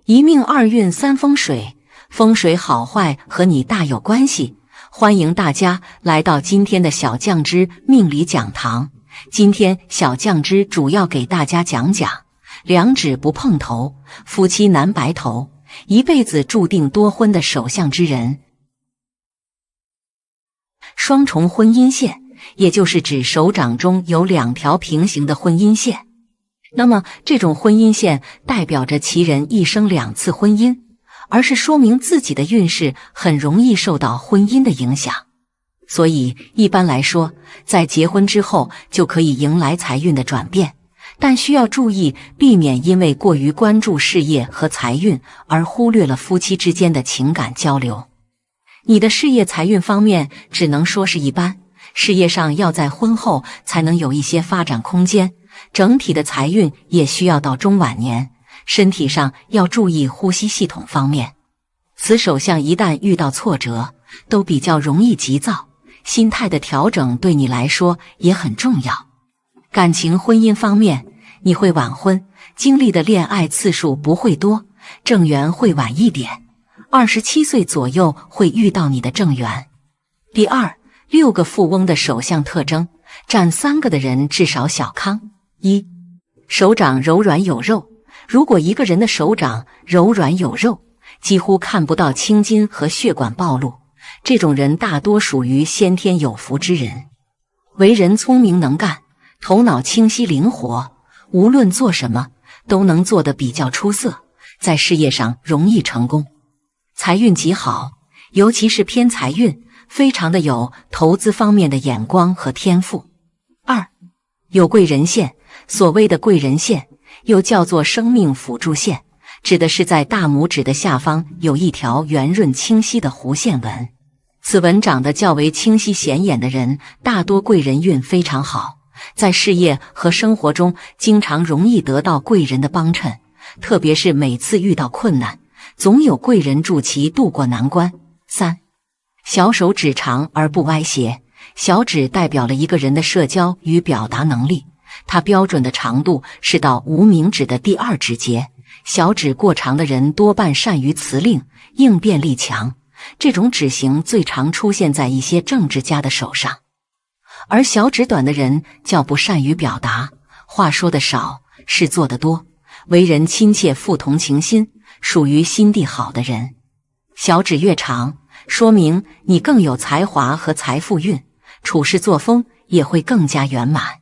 一命二运三风水，风水好坏和你大有关系。欢迎大家来到今天的小酱汁命理讲堂。今天小酱汁主要给大家讲讲两指不碰头，夫妻难白头，一辈子注定多婚的首相之人。双重婚姻线，也就是指手掌中有两条平行的婚姻线。那么这种婚姻线代表着其人一生两次婚姻，而是说明自己的运势很容易受到婚姻的影响。所以一般来说，在结婚之后就可以迎来财运的转变，但需要注意避免因为过于关注事业和财运而忽略了夫妻之间的情感交流。你的事业财运方面只能说是一般，事业上要在婚后才能有一些发展空间，整体的财运也需要到中晚年。身体上要注意呼吸系统方面，此首相一旦遇到挫折，都比较容易急躁，心态的调整对你来说也很重要。感情婚姻方面，你会晚婚，经历的恋爱次数不会多，正缘会晚一点，27岁左右会遇到你的正缘。第二，6个富翁的首相特征，占3个的人至少小康。一，手掌柔软有肉。如果一个人的手掌柔软有肉，几乎看不到青筋和血管暴露，这种人大多属于先天有福之人。为人聪明能干，头脑清晰灵活，无论做什么都能做得比较出色，在事业上容易成功。财运极好，尤其是偏财运，非常的有投资方面的眼光和天赋。二，有贵人线。所谓的贵人线又叫做生命辅助线，指的是在大拇指的下方有一条圆润清晰的弧线纹。此纹长得较为清晰显眼的人，大多贵人运非常好，在事业和生活中经常容易得到贵人的帮衬，特别是每次遇到困难，总有贵人助其渡过难关。三，小手指长而不歪斜。小指代表了一个人的社交与表达能力，它标准的长度是到无名指的第2指节。小指过长的人多半善于辞令，应变力强，这种指型最常出现在一些政治家的手上。而小指短的人较不善于表达，话说的少，事做得多，为人亲切富同情心，属于心地好的人。小指越长，说明你更有才华和财富运，处事作风也会更加圆满。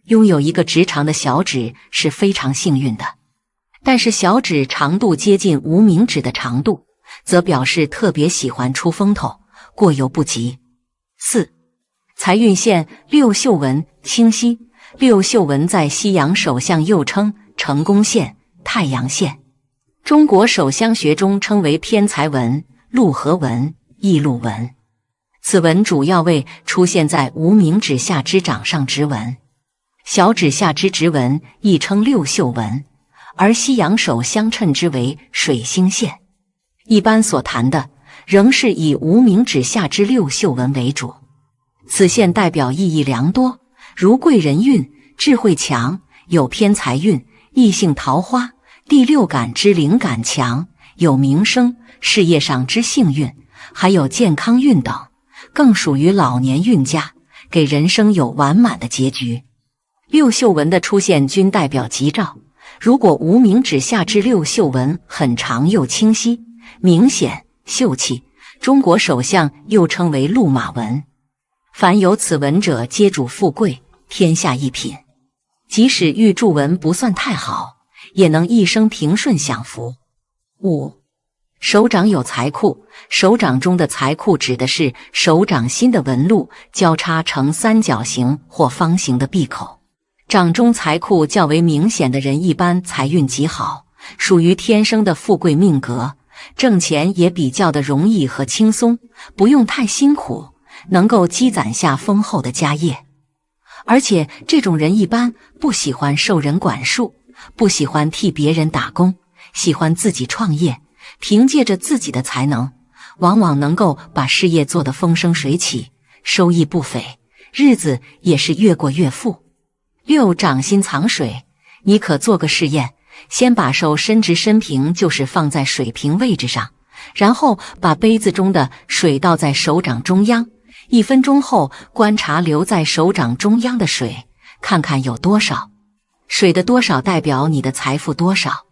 拥有一个直长的小指是非常幸运的，但是小指长度接近无名指的长度，则表示特别喜欢出风头，过犹不及。四，财运线六绣纹清晰。六绣纹在西洋手相又称成功线、太阳线，中国手相学中称为偏财纹、禄合纹、异禄纹。此纹主要为出现在无名指下肢掌上直纹。小指下肢直纹亦称六绣纹，而西洋手相称之为水星线。一般所谈的仍是以无名指下肢六绣纹为主。此线代表意义良多，如贵人运、智慧强、有偏财运、异性桃花、第六感之灵感强、有名声、事业上之幸运，还有健康运等，更属于老年运家，给人生有完满的结局。六绣纹的出现均代表吉兆，如果无名指下肢六绣纹很长又清晰、明显、秀气，中国手相又称为禄马纹。凡有此纹者皆主富贵，天下一品。即使玉柱纹不算太好，也能一生平顺享福。五，手掌有财库。手掌中的财库指的是手掌心的纹路交叉成三角形或方形的闭口。掌中财库较为明显的人一般财运极好，属于天生的富贵命格，挣钱也比较的容易和轻松，不用太辛苦，能够积攒下丰厚的家业。而且这种人一般不喜欢受人管束，不喜欢替别人打工，喜欢自己创业，凭借着自己的才能，往往能够把事业做得风生水起，收益不菲，日子也是越过越富。六，掌心藏水。你可做个试验，先把手伸直伸平，就是放在水平位置上，然后把杯子中的水倒在手掌中央，1分钟后观察留在手掌中央的水，看看有多少。水的多少代表你的财富多少。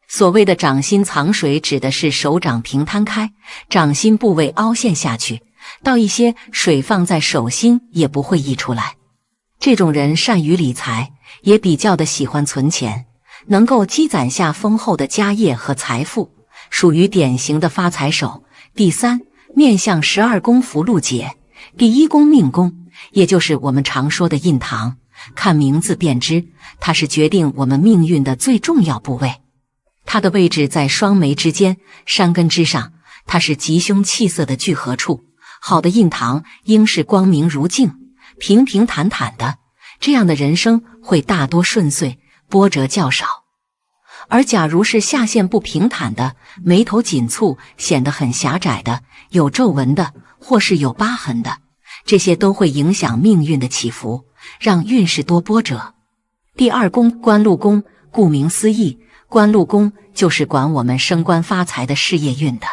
所谓的掌心藏水，指的是手掌平摊开，掌心部位凹陷下去，倒一些水放在手心也不会溢出来。这种人善于理财，也比较的喜欢存钱，能够积攒下丰厚的家业和财富，属于典型的发财手。第3，面向12宫福禄解。第1宫命宫，也就是我们常说的印堂，看名字便知，它是决定我们命运的最重要部位。它的位置在双眉之间，山根之上，它是吉凶气色的聚合处。好的印堂应是光明如镜，平平坦坦的，这样的人生会大多顺遂，波折较少。而假如是下陷不平坦的，眉头紧蹙，显得很狭窄的，有皱纹的，或是有疤痕的，这些都会影响命运的起伏，让运势多波折。第2宫官禄宫，顾名思义，官禄宫就是管我们升官发财的事业运的。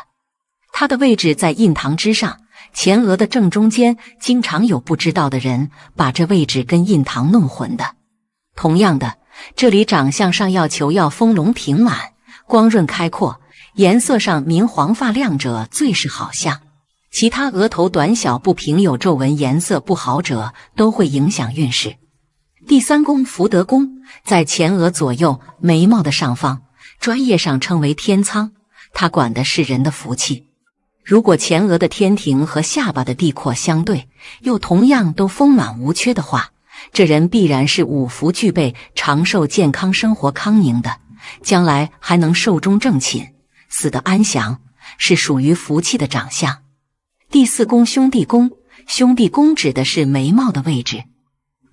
它的位置在印堂之上，前额的正中间，经常有不知道的人把这位置跟印堂弄混的。同样的，这里长相上要求要丰隆平满，光润开阔，颜色上明黄发亮者最是好相。其他额头短小不平有皱纹颜色不好者都会影响运势。第3宫福德宫在前额左右眉毛的上方，专业上称为天仓，它管的是人的福气。如果前额的天庭和下巴的地廓相对，又同样都丰满无缺的话，这人必然是五福具备，长寿健康，生活康宁的，将来还能寿终正寝，死得安详，是属于福气的长相。第4宫兄弟宫，兄弟宫指的是眉毛的位置，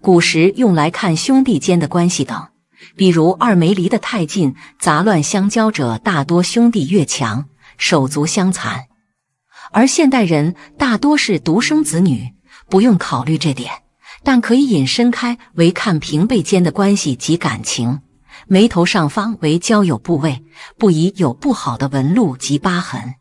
古时用来看兄弟间的关系等，比如二眉离得太近，杂乱相交者大多兄弟越强，手足相残。而现代人大多是独生子女，不用考虑这点，但可以引申开为看平辈间的关系及感情。眉头上方为交友部位，不宜有不好的纹路及疤痕。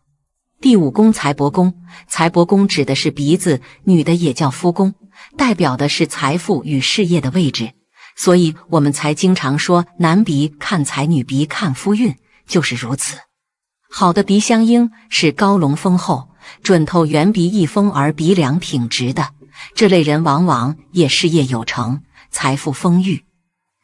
第5宫财帛宫，财帛宫指的是鼻子，女的也叫夫宫，代表的是财富与事业的位置，所以我们才经常说男鼻看财，女鼻看夫运，就是如此。好的鼻相应是高隆丰厚，准透圆鼻一丰而鼻梁挺直的，这类人往往也事业有成，财富丰裕。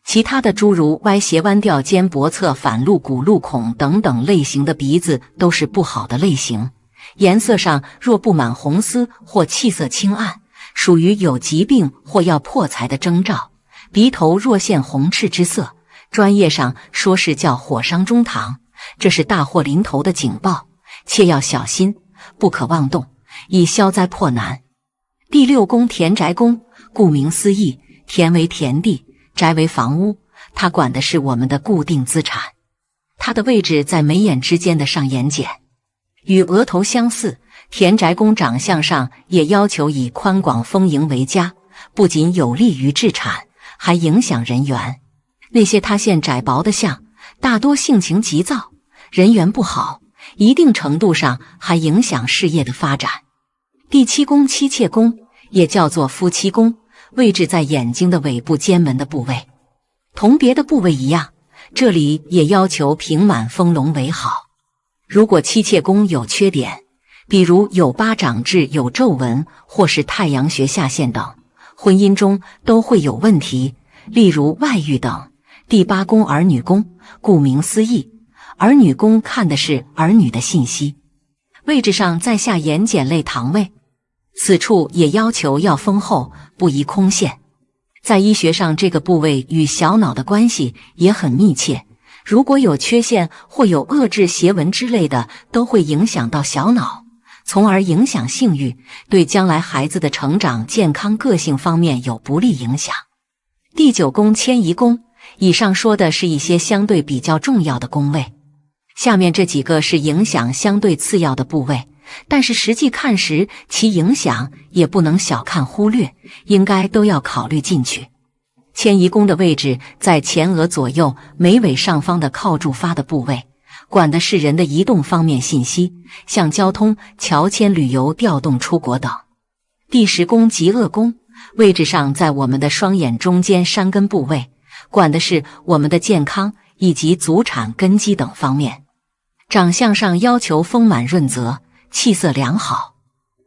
其他的诸如歪斜弯掉、尖薄侧、反露、鼓露孔等等类型的鼻子都是不好的类型，颜色上若布满红丝或气色清暗，属于有疾病或要破财的征兆。鼻头若现红赤之色，专业上说是叫火伤中堂，这是大祸临头的警报，切要小心，不可妄动，以消灾破难。第6宫田宅宫，顾名思义，田为田地，宅为房屋，它管的是我们的固定资产。它的位置在眉眼之间的上眼睑，与额头相似。田宅宫长相上也要求以宽广丰盈为佳，不仅有利于置产，还影响人缘。那些塌陷窄薄的相，大多性情急躁，人缘不好，一定程度上还影响事业的发展。第7宫妻妾宫，也叫做夫妻宫，位置在眼睛的尾部尖门的部位。同别的部位一样，这里也要求平满丰隆为好。如果妻妾宫有缺点，比如有疤长痣、有皱纹或是太阳穴下陷等，婚姻中都会有问题，例如外遇等。第8宫儿女宫，顾名思义，儿女宫看的是儿女的信息，位置上在下眼睑内堂位，此处也要求要丰厚，不宜空陷。在医学上，这个部位与小脑的关系也很密切，如果有缺陷或有遏制邪纹之类的，都会影响到小脑，从而影响性欲，对将来孩子的成长、健康、个性方面有不利影响。第9宫迁移宫，以上说的是一些相对比较重要的宫位，下面这几个是影响相对次要的部位，但是实际看时，其影响也不能小看忽略，应该都要考虑进去。迁移宫的位置在前额左右眉尾上方的靠住发的部位，管的是人的移动方面信息，像交通、乔迁、旅游、调动、出国等。第10宫极恶宫位置上在我们的双眼中间山根部位，管的是我们的健康以及祖产根基等方面。长相上要求丰满润泽，气色良好，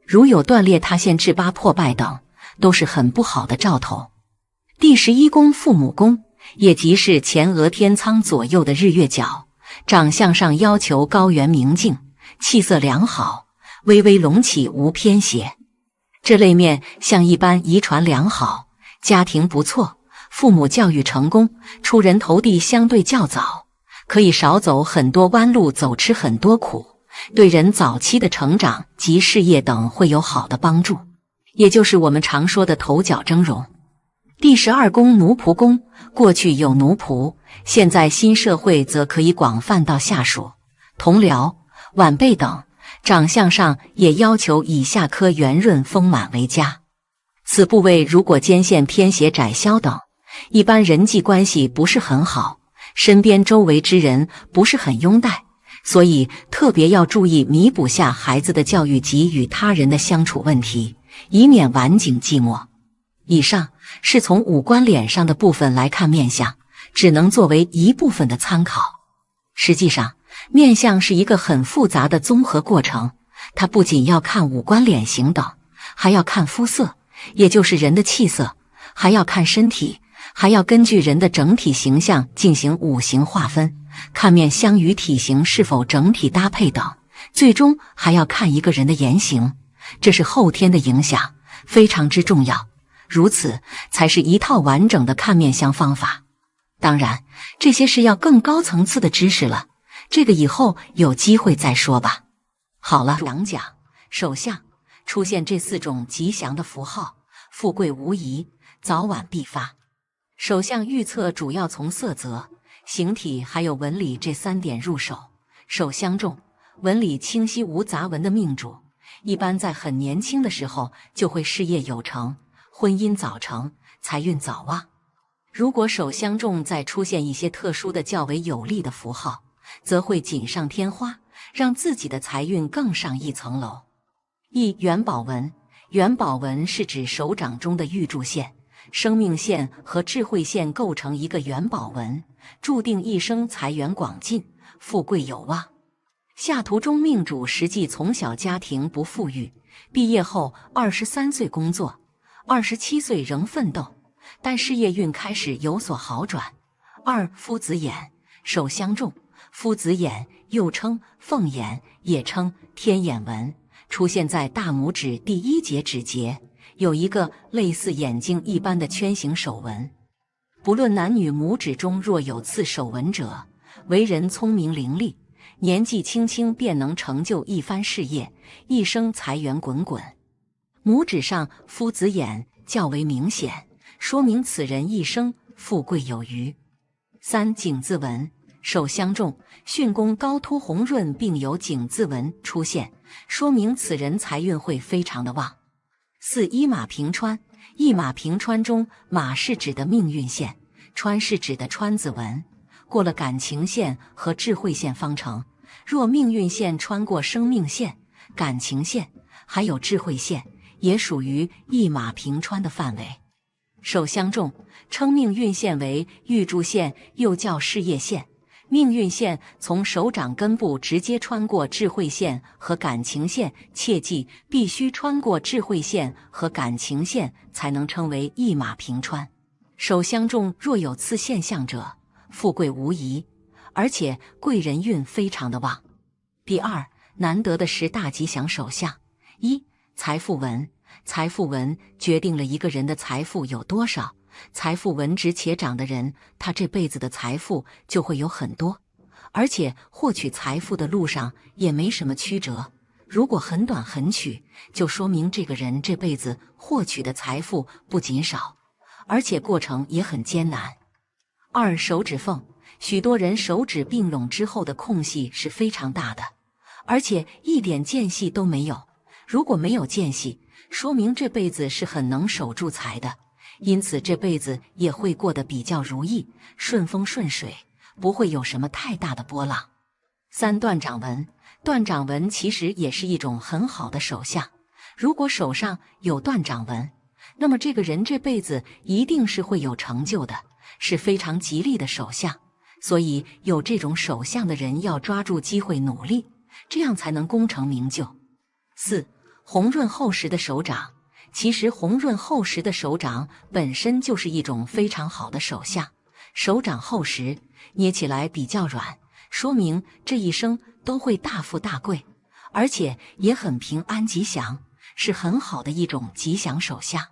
如有断裂、塌陷、痣疤破败等，都是很不好的兆头。第11宫父母宫，也即是前额天仓左右的日月角，长相上要求高圆明净，气色良好，微微隆起，无偏斜。这类面相一般遗传良好，家庭不错，父母教育成功，出人头地相对较早，可以少走很多弯路，走吃很多苦，对人早期的成长及事业等会有好的帮助，也就是我们常说的头角峥嵘。第12宫奴仆宫，过去有奴仆，现在新社会则可以广泛到下属、同僚、晚辈等，长相上也要求以下颗圆润丰满为佳。此部位如果肩线偏斜窄削等，一般人际关系不是很好，身边周围之人不是很拥戴，所以特别要注意弥补下孩子的教育及与他人的相处问题，以免晚景寂寞。以上是从五官脸上的部分来看面相，只能作为一部分的参考。实际上，面相是一个很复杂的综合过程，它不仅要看五官脸型等，还要看肤色，也就是人的气色，还要看身体，还要根据人的整体形象进行五行划分，看面相与体型是否整体搭配等，最终还要看一个人的言行，这是后天的影响，非常之重要。如此才是一套完整的看面相方法。当然，这些是要更高层次的知识了，这个以后有机会再说吧。好了，讲手相出现这4种吉祥的符号，富贵无疑，早晚必发。手相预测主要从色泽、形体还有纹理这3点入手。手相重、纹理清晰无杂纹的命主，一般在很年轻的时候就会事业有成，婚姻早成，财运早旺。如果手相重再出现一些特殊的较为有利的符号，则会锦上添花，让自己的财运更上一层楼。元宝纹，元宝纹是指手掌中的玉柱线、生命线和智慧线构成一个元宝纹，注定一生财源广进，富贵有望。下图中命主实际从小家庭不富裕，毕业后23岁工作，27岁仍奋斗，但事业运开始有所好转。夫子眼，手相重，夫子眼又称凤眼，也称天眼纹，出现在大拇指第1节指节，有一个类似眼睛一般的圈形手纹。不论男女，拇指中若有此手纹者，为人聪明伶俐，年纪轻轻便能成就一番事业，一生财源滚滚。拇指上夫子眼较为明显，说明此人一生富贵有余。井字纹，手相重，巽宫高凸红润，并有井字纹出现，说明此人财运会非常的旺。一马平川，一马平川中，马是指的命运线，川是指的川字纹，过了感情线和智慧线方程。若命运线穿过生命线、感情线还有智慧线，也属于一马平川的范围。手相重，称命运线为玉柱线，又叫事业线。命运线从手掌根部直接穿过智慧线和感情线，切记必须穿过智慧线和感情线才能称为一马平川。手相重若有此现象者，富贵无疑，而且贵人运非常的旺。难得的10大吉祥手相。财富纹，财富纹决定了一个人的财富有多少。财富纹直且长的人，他这辈子的财富就会有很多，而且获取财富的路上也没什么曲折。如果很短很曲，就说明这个人这辈子获取的财富不仅少，而且过程也很艰难。手指缝，许多人手指并拢之后的空隙是非常大的，而且一点间隙都没有。如果没有间隙，说明这辈子是很能守住财的，因此这辈子也会过得比较如意，顺风顺水，不会有什么太大的波浪。3、断掌纹。断掌纹其实也是一种很好的手相，如果手上有断掌纹，那么这个人这辈子一定是会有成就的，是非常吉利的手相。所以有这种手相的人要抓住机会努力，这样才能功成名就。4、红润厚实的手掌。其实红润厚实的手掌本身就是一种非常好的手相，手掌厚实，捏起来比较软，说明这一生都会大富大贵，而且也很平安吉祥，是很好的一种吉祥手相。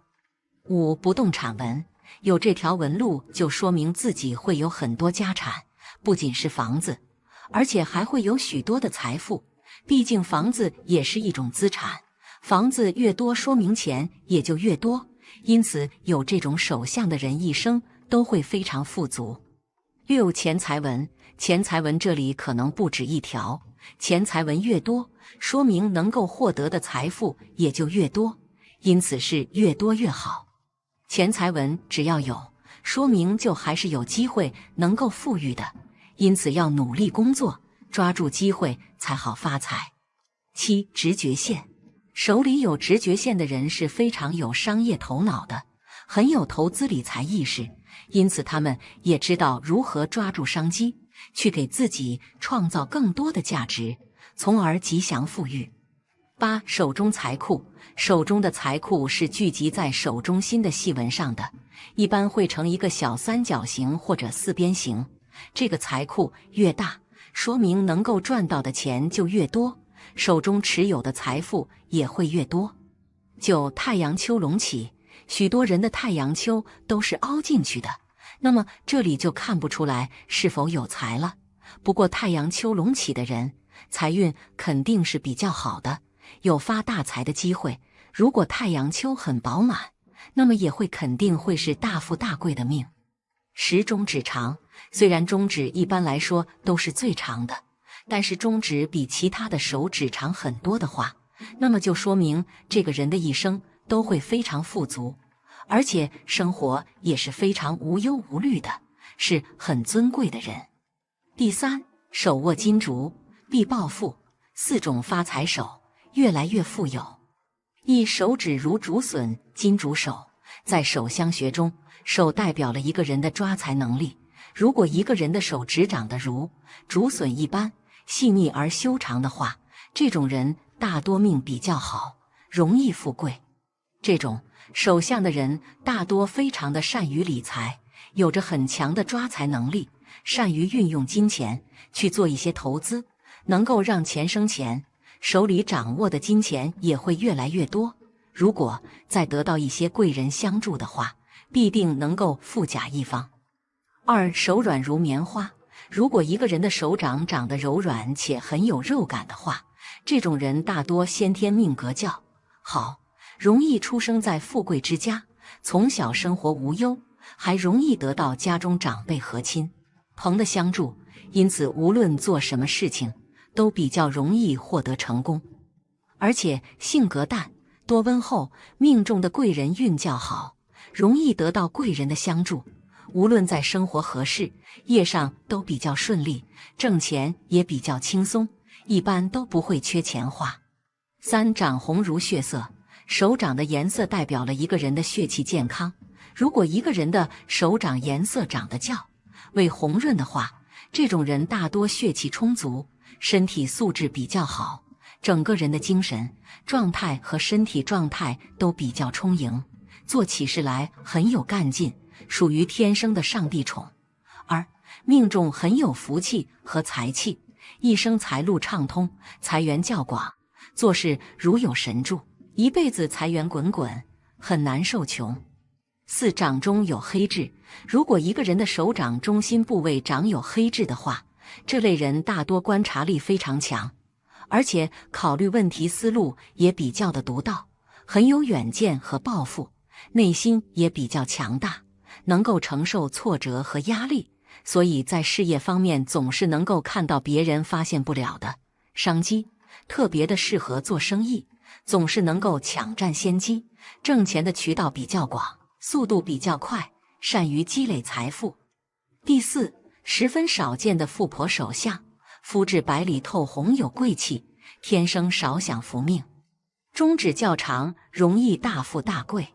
5、不动产纹。有这条纹路就说明自己会有很多家产，不仅是房子，而且还会有许多的财富，毕竟房子也是一种资产，房子越多说明钱也就越多，因此有这种手相的人一生都会非常富足。6、钱财纹。钱财纹这里可能不止一条，钱财纹越多，说明能够获得的财富也就越多，因此是越多越好。钱财纹只要有，说明就还是有机会能够富裕的，因此要努力工作，抓住机会才好发财。7、直觉线。手里有直觉线的人是非常有商业头脑的，很有投资理财意识，因此他们也知道如何抓住商机，去给自己创造更多的价值，从而吉祥富裕。8、手中财库。手中的财库是聚集在手中心的细纹上的，一般会成一个小三角形或者四边形。这个财库越大，说明能够赚到的钱就越多，手中持有的财富也会越多。9、太阳丘隆起。许多人的太阳丘都是凹进去的，那么这里就看不出来是否有财了。不过太阳丘隆起的人，财运肯定是比较好的，有发大财的机会。如果太阳丘很饱满，那么也会肯定会是大富大贵的命。10、中指长。虽然中指一般来说都是最长的，但是中指比其他的手指长很多的话，那么就说明这个人的一生都会非常富足，而且生活也是非常无忧无虑的，是很尊贵的人。第3，手握金竹必暴富。4种发财手，越来越富有。一、手指如竹笋，金竹手。在手相学中，手代表了一个人的抓财能力。如果一个人的手指长得如竹笋一般细腻而修长的话，这种人大多命比较好，容易富贵。这种手相的人大多非常的善于理财，有着很强的抓财能力，善于运用金钱去做一些投资，能够让钱生钱，手里掌握的金钱也会越来越多。如果再得到一些贵人相助的话，必定能够富甲一方。2、手软如棉花。如果一个人的手掌长得柔软且很有肉感的话，这种人大多先天命格较好，容易出生在富贵之家，从小生活无忧，还容易得到家中长辈和亲朋的相助，因此无论做什么事情都比较容易获得成功。而且性格淡，多温厚，命中的贵人运较好，容易得到贵人的相助，无论在生活何事业上都比较顺利，挣钱也比较轻松，一般都不会缺钱花。3、掌红如血色。手掌的颜色代表了一个人的血气健康。如果一个人的手掌颜色长得较为红润的话，这种人大多血气充足，身体素质比较好，整个人的精神状态和身体状态都比较充盈，做起事来很有干劲，属于天生的上帝宠。而命中很有福气和财气，一生财路畅通，财源较广，做事如有神助，一辈子财源滚滚，很难受穷。4、掌中有黑痣。如果一个人的手掌中心部位长有黑痣的话，这类人大多观察力非常强，而且考虑问题思路也比较的独到，很有远见和抱负，内心也比较强大，能够承受挫折和压力，所以在事业方面总是能够看到别人发现不了的商机，特别的适合做生意，总是能够抢占先机，挣钱的渠道比较广。速度比较快，善于积累财富。第四，十分少见的富婆手相，肤质白里透红，有贵气，天生少享福命。中指较长，容易大富大贵。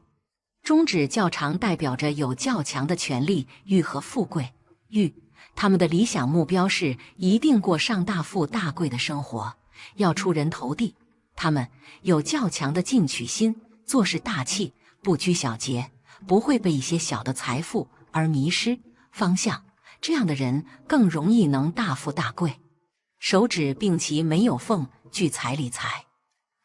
中指较长代表着有较强的权力欲和富贵欲，他们的理想目标是一定过上大富大贵的生活，要出人头地。他们有较强的进取心，做事大气，不拘小节，不会被一些小的财富而迷失方向。这样的人更容易能大富大贵。手指并齐没有缝，聚财理财。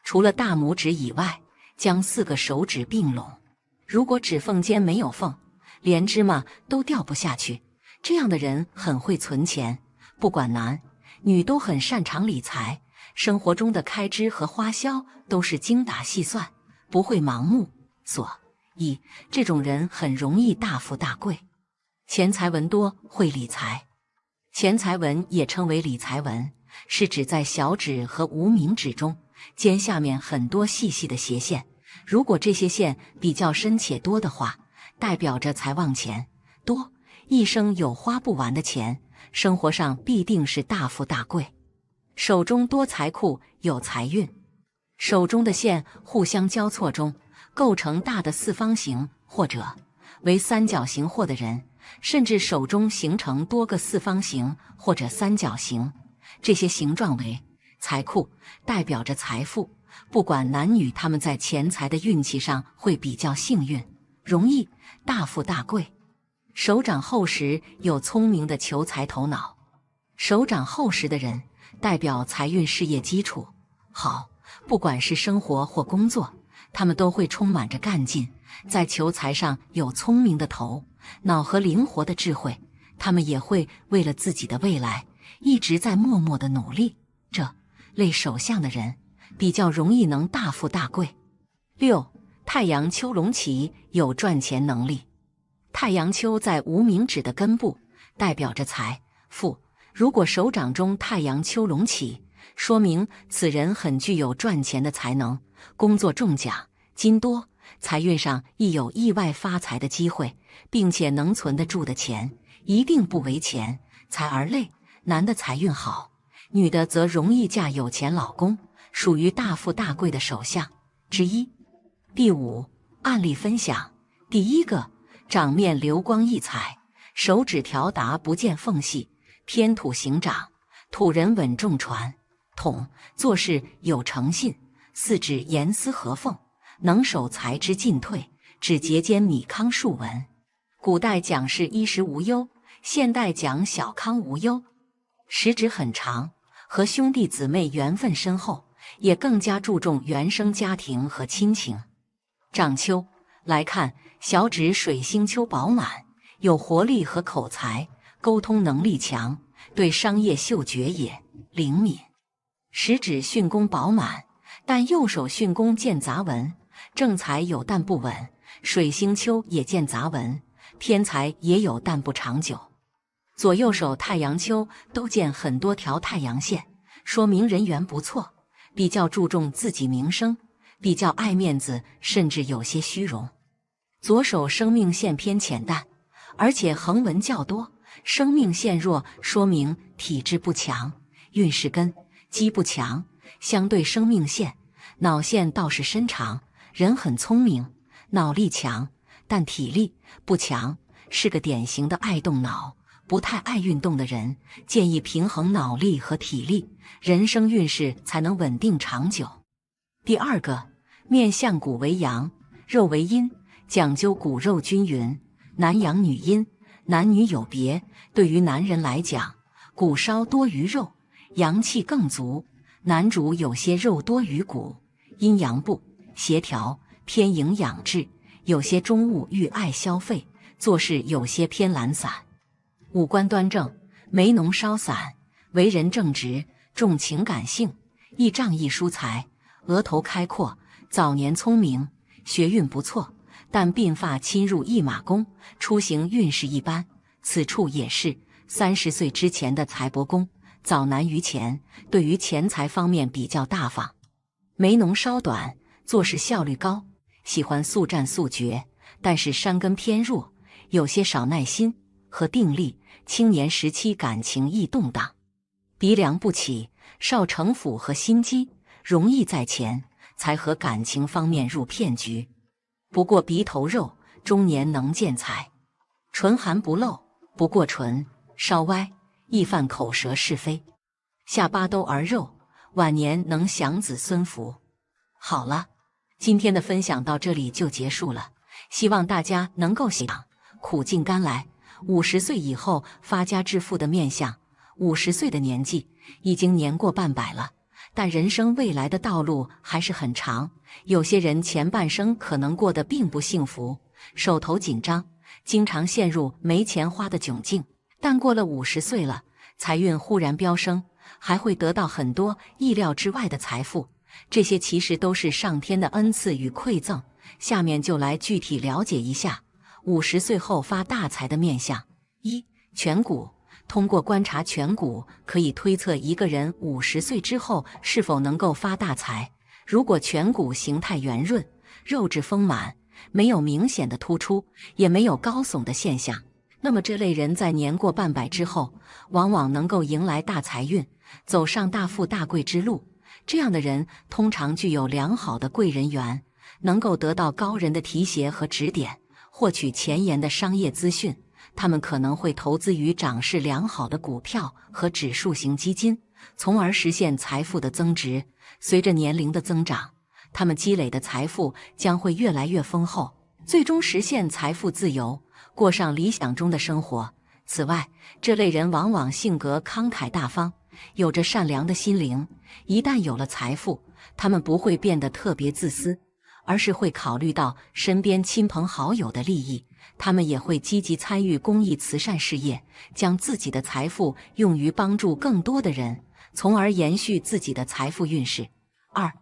除了大拇指以外，将4个手指并拢。如果指缝间没有缝，连芝麻都掉不下去。这样的人很会存钱，不管男女都很擅长理财，生活中的开支和花销都是精打细算，不会盲目，所以这种人很容易大富大贵。钱财纹多，会理财。钱财纹也称为理财纹，是指在小指和无名指中肩下面很多细细的斜线，如果这些线比较深且多的话，代表着财旺钱多，一生有花不完的钱，生活上必定是大富大贵。手中多财库，有财运。手中的线互相交错中构成大的四方形或者为三角形或的人，甚至手中形成多个四方形或者三角形，这些形状为财库，代表着财富。不管男女，他们在钱财的运气上会比较幸运，容易大富大贵。手掌厚实，有聪明的求财头脑。手掌厚实的人代表财运事业基础好，不管是生活或工作，他们都会充满着干劲，在求财上有聪明的头脑和灵活的智慧，他们也会为了自己的未来一直在默默的努力。这类手相的人比较容易能大富大贵。6. 太阳丘隆起，有赚钱能力。太阳丘在无名指的根部，代表着财富。如果手掌中太阳丘隆起，说明此人很具有赚钱的才能，工作中奖金多，财运上亦有意外发财的机会，并且能存得住的钱一定不为钱财而累。男的财运好，女的则容易嫁有钱老公，属于大富大贵的手相之一。第5，案例分享。第1个，掌面流光溢彩，手指条达不见缝隙，偏土行掌，土人稳重传统，做事有诚信，四指严丝合缝，能守财之进退，指节间米糠数文。古代讲是衣食无忧，现代讲小康无忧。食指很长，和兄弟姊妹缘分深厚，也更加注重原生家庭和亲情。掌丘来看，小指水星丘饱满，有活力和口才，沟通能力强，对商业嗅觉也灵敏。食指巽宫饱满，但右手巽宫见杂纹，正财有但不稳，水星丘也见杂纹，偏财也有但不长久。左右手太阳丘都见很多条太阳线，说明人缘不错，比较注重自己名声，比较爱面子，甚至有些虚荣。左手生命线偏浅淡，而且横纹较多，生命线弱，说明体质不强，运势根基不强。相对生命线，脑线倒是深长，人很聪明，脑力强，但体力不强，是个典型的爱动脑不太爱运动的人，建议平衡脑力和体力，人生运势才能稳定长久。第2个，面相骨为阳，肉为阴，讲究骨肉均匀，男阳女阴，男女有别。对于男人来讲，骨稍多于肉，阳气更足，男主有些肉多于骨，阴阳不协调，偏营养质，有些中物欲爱消费，做事有些偏懒散。五官端正，眉浓稍散，为人正直，重情感性，易仗义疏财，额头开阔，早年聪明，学运不错，但鬓发侵入驿马宫，出行运势一般。此处也是30岁之前的财帛宫，早难于前，对于钱财方面比较大方。眉浓稍短，做事效率高，喜欢速战速决，但是山根偏弱，有些少耐心和定力，青年时期感情易动荡，鼻梁不起，少城府和心机，容易在钱财和感情方面入骗局。不过鼻头肉，中年能见财，唇含不露，不过唇，稍歪，易犯口舌是非，下巴兜而肉，晚年能享子孙福。好了，今天的分享到这里就结束了，希望大家能够想苦尽甘来，50岁以后发家致富的面相。50岁的年纪已经年过半百了，但人生未来的道路还是很长，有些人前半生可能过得并不幸福，手头紧张，经常陷入没钱花的窘境，但过了50岁了，财运忽然飙升，还会得到很多意料之外的财富，这些其实都是上天的恩赐与馈赠。下面就来具体了解一下50岁后发大财的面相。一、颧骨。通过观察颧骨，可以推测一个人50岁之后是否能够发大财。如果颧骨形态圆润，肉质丰满，没有明显的突出，也没有高耸的现象，那么这类人在年过半百之后，往往能够迎来大财运，走上大富大贵之路。这样的人通常具有良好的贵人缘，能够得到高人的提携和指点，获取前沿的商业资讯。他们可能会投资于涨势良好的股票和指数型基金，从而实现财富的增值。随着年龄的增长，他们积累的财富将会越来越丰厚，最终实现财富自由，过上理想中的生活。此外，这类人往往性格慷慨大方，有着善良的心灵。一旦有了财富，他们不会变得特别自私，而是会考虑到身边亲朋好友的利益。他们也会积极参与公益慈善事业，将自己的财富用于帮助更多的人，从而延续自己的财富运势。二、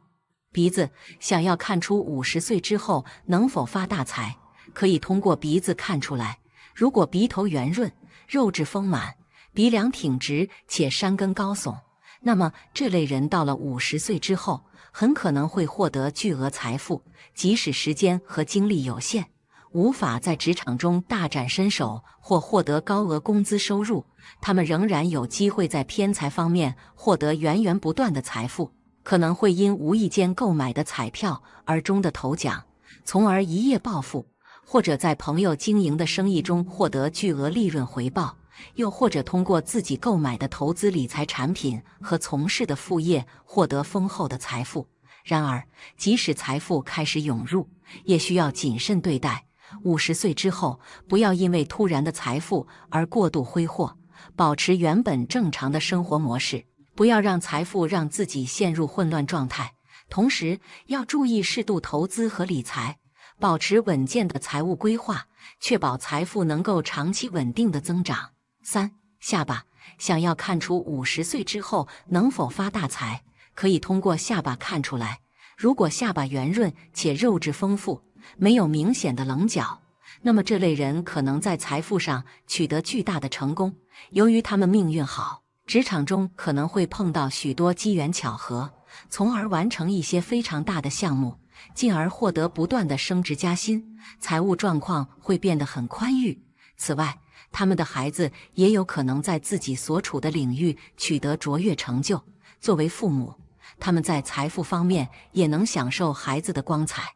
鼻子。想要看出50岁之后能否发大财，可以通过鼻子看出来。如果鼻头圆润，肉质丰满，鼻梁挺直且山根高耸，那么这类人到了50岁之后，很可能会获得巨额财富，即使时间和精力有限，无法在职场中大展身手或获得高额工资收入，他们仍然有机会在偏财方面获得源源不断的财富，可能会因无意间购买的彩票而中的头奖，从而一夜暴富，或者在朋友经营的生意中获得巨额利润回报，又或者通过自己购买的投资理财产品和从事的副业获得丰厚的财富。然而，即使财富开始涌入，也需要谨慎对待。50岁之后，不要因为突然的财富而过度挥霍，保持原本正常的生活模式，不要让财富让自己陷入混乱状态。同时，要注意适度投资和理财，保持稳健的财务规划，确保财富能够长期稳定的增长。三、下巴。想要看出50岁之后能否发大财，可以通过下巴看出来。如果下巴圆润且肉质丰富，没有明显的棱角，那么这类人可能在财富上取得巨大的成功。由于他们命运好，职场中可能会碰到许多机缘巧合，从而完成一些非常大的项目，进而获得不断的升职加薪，财务状况会变得很宽裕。此外，他们的孩子也有可能在自己所处的领域取得卓越成就。作为父母，他们在财富方面也能享受孩子的光彩。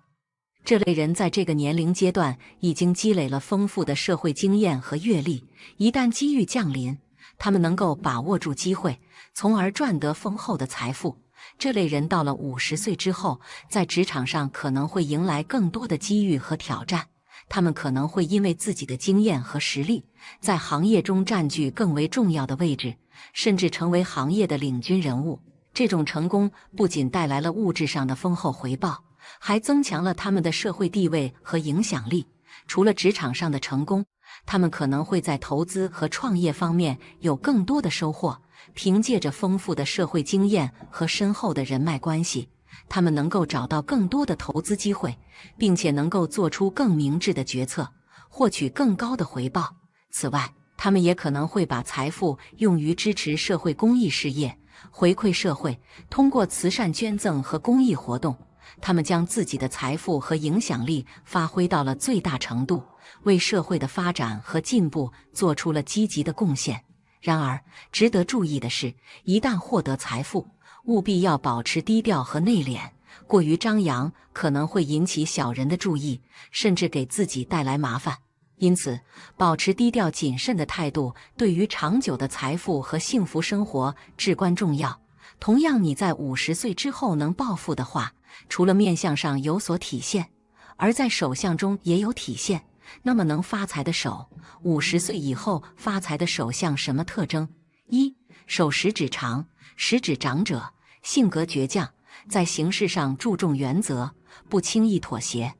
这类人在这个年龄阶段已经积累了丰富的社会经验和阅历，一旦机遇降临，他们能够把握住机会，从而赚得丰厚的财富。这类人到了50岁之后，在职场上可能会迎来更多的机遇和挑战，他们可能会因为自己的经验和实力，在行业中占据更为重要的位置，甚至成为行业的领军人物。这种成功不仅带来了物质上的丰厚回报，还增强了他们的社会地位和影响力。除了职场上的成功，他们可能会在投资和创业方面有更多的收获。凭借着丰富的社会经验和深厚的人脉关系，他们能够找到更多的投资机会，并且能够做出更明智的决策，获取更高的回报。此外，他们也可能会把财富用于支持社会公益事业，回馈社会，通过慈善捐赠和公益活动，他们将自己的财富和影响力发挥到了最大程度，为社会的发展和进步做出了积极的贡献。然而，值得注意的是，一旦获得财富，务必要保持低调和内敛，过于张扬可能会引起小人的注意，甚至给自己带来麻烦。因此，保持低调谨慎的态度对于长久的财富和幸福生活至关重要。同样，你在50岁之后能暴富的话，除了面相上有所体现，而在手相中也有体现。那么能发财的手，50岁以后发财的手相什么特征？一、手食指长，食指长者，性格倔强，在行事上注重原则，不轻易妥协，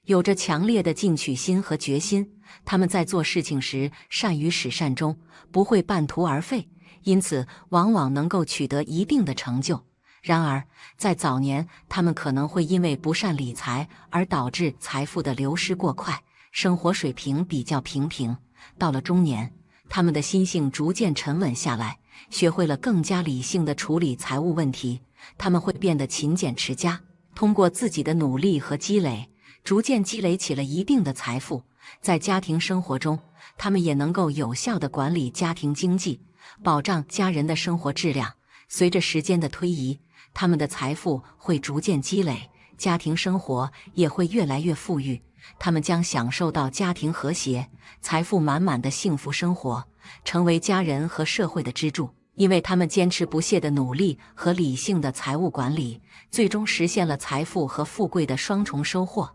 有着强烈的进取心和决心。他们在做事情时善于始善终，不会半途而废，因此往往能够取得一定的成就。然而，在早年，他们可能会因为不善理财而导致财富的流失过快，生活水平比较平平。到了中年，他们的心性逐渐沉稳下来，学会了更加理性地处理财务问题。他们会变得勤俭持家，通过自己的努力和积累，逐渐积累起了一定的财富。在家庭生活中，他们也能够有效地管理家庭经济，保障家人的生活质量。随着时间的推移，他们的财富会逐渐积累，家庭生活也会越来越富裕。他们将享受到家庭和谐、财富满满的幸福生活，成为家人和社会的支柱。因为他们坚持不懈的努力和理性的财务管理，最终实现了财富和富贵的双重收获。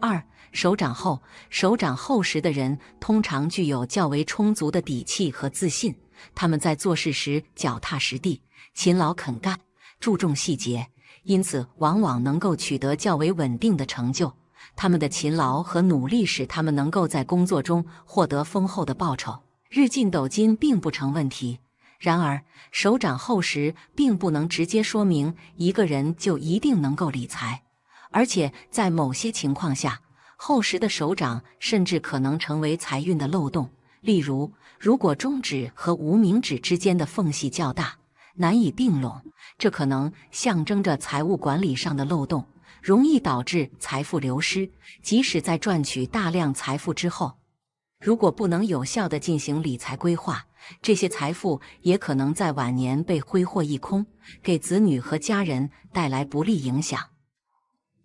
二、手掌厚，手掌厚实的人通常具有较为充足的底气和自信。他们在做事时脚踏实地、勤劳肯干，注重细节，因此往往能够取得较为稳定的成就。他们的勤劳和努力使他们能够在工作中获得丰厚的报酬，日进斗金并不成问题。然而，手掌厚实并不能直接说明一个人就一定能够理财，而且在某些情况下，厚实的手掌甚至可能成为财运的漏洞。例如，如果中指和无名指之间的缝隙较大，难以并拢，这可能象征着财务管理上的漏洞，容易导致财富流失。即使在赚取大量财富之后，如果不能有效地进行理财规划，这些财富也可能在晚年被挥霍一空，给子女和家人带来不利影响。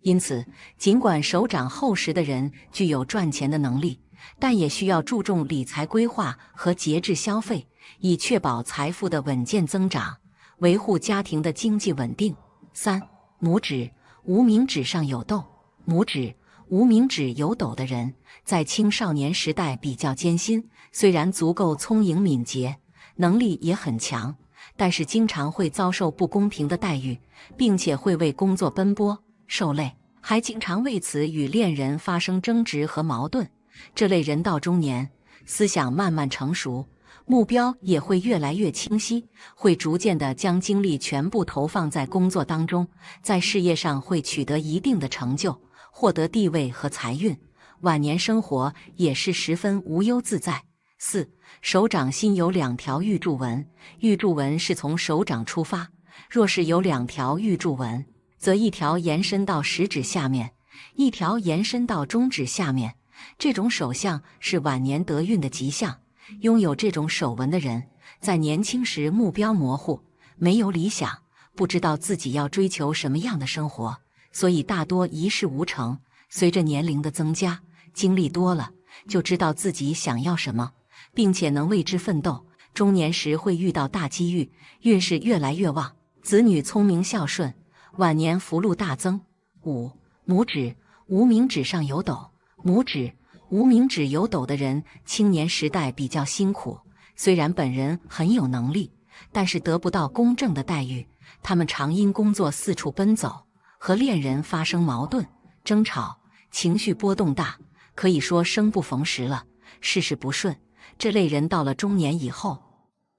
因此，尽管手掌厚实的人具有赚钱的能力，但也需要注重理财规划和节制消费，以确保财富的稳健增长，维护家庭的经济稳定。三、拇指，无名指上有痘。拇指、无名指有痘的人，在青少年时代比较艰辛，虽然足够聪颖敏捷，能力也很强，但是经常会遭受不公平的待遇，并且会为工作奔波受累，还经常为此与恋人发生争执和矛盾。这类人到中年，思想慢慢成熟，目标也会越来越清晰，会逐渐地将精力全部投放在工作当中，在事业上会取得一定的成就，获得地位和财运，晚年生活也是十分无忧自在。四、手掌心有2条玉柱纹，玉柱纹是从手掌出发，若是有2条玉柱纹，则一条延伸到食指下面，一条延伸到中指下面。这种手相是晚年得运的吉象。拥有这种手纹的人，在年轻时目标模糊，没有理想，不知道自己要追求什么样的生活，所以大多一事无成。随着年龄的增加，经历多了，就知道自己想要什么，并且能为之奋斗。中年时会遇到大机遇，运势越来越旺，子女聪明孝顺，晚年福禄大增。五、拇指，无名指上有痘。拇指、无名指有痘的人，青年时代比较辛苦，虽然本人很有能力，但是得不到公正的待遇。他们常因工作四处奔走，和恋人发生矛盾、争吵，情绪波动大，可以说生不逢时了，事事不顺。这类人到了中年以后，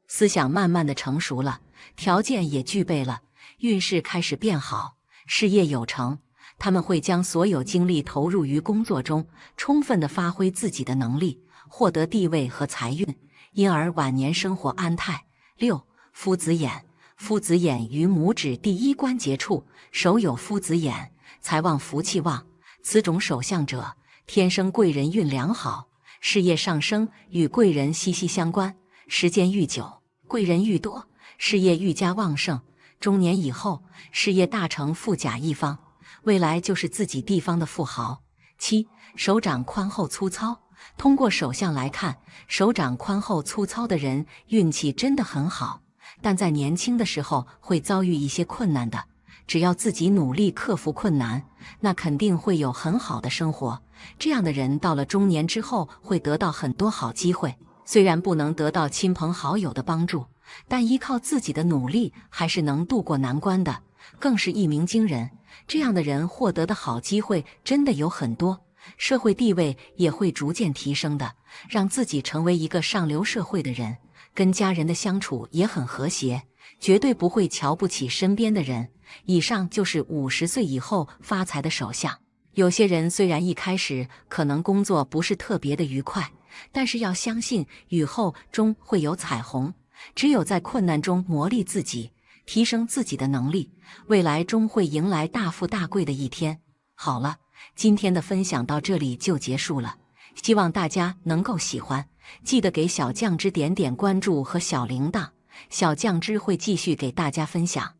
思想慢慢的成熟了，条件也具备了，运势开始变好，事业有成。他们会将所有精力投入于工作中，充分地发挥自己的能力，获得地位和财运，因而晚年生活安泰。六、夫子眼，夫子眼于拇指第1关节处，手有夫子眼，财旺福气旺。此种手相者，天生贵人运良好，事业上升与贵人息息相关。时间愈久，贵人愈多，事业愈加旺盛。中年以后，事业大成，富甲一方，未来就是自己地方的富豪。7. 手掌宽厚粗糙。通过手相来看，手掌宽厚粗糙的人运气真的很好，但在年轻的时候会遭遇一些困难的。只要自己努力克服困难，那肯定会有很好的生活。这样的人到了中年之后会得到很多好机会，虽然不能得到亲朋好友的帮助，但依靠自己的努力还是能渡过难关的，更是一鸣惊人。这样的人获得的好机会真的有很多，社会地位也会逐渐提升的，让自己成为一个上流社会的人。跟家人的相处也很和谐，绝对不会瞧不起身边的人。以上就是50岁以后发财的手相。有些人虽然一开始可能工作不是特别的愉快，但是要相信雨后终会有彩虹。只有在困难中磨砺自己，提升自己的能力，未来终会迎来大富大贵的一天。好了，今天的分享到这里就结束了，希望大家能够喜欢。记得给小酱汁点点关注和小铃铛，小酱汁会继续给大家分享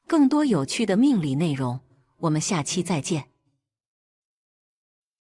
更多有趣的命理内容。我们下期再见。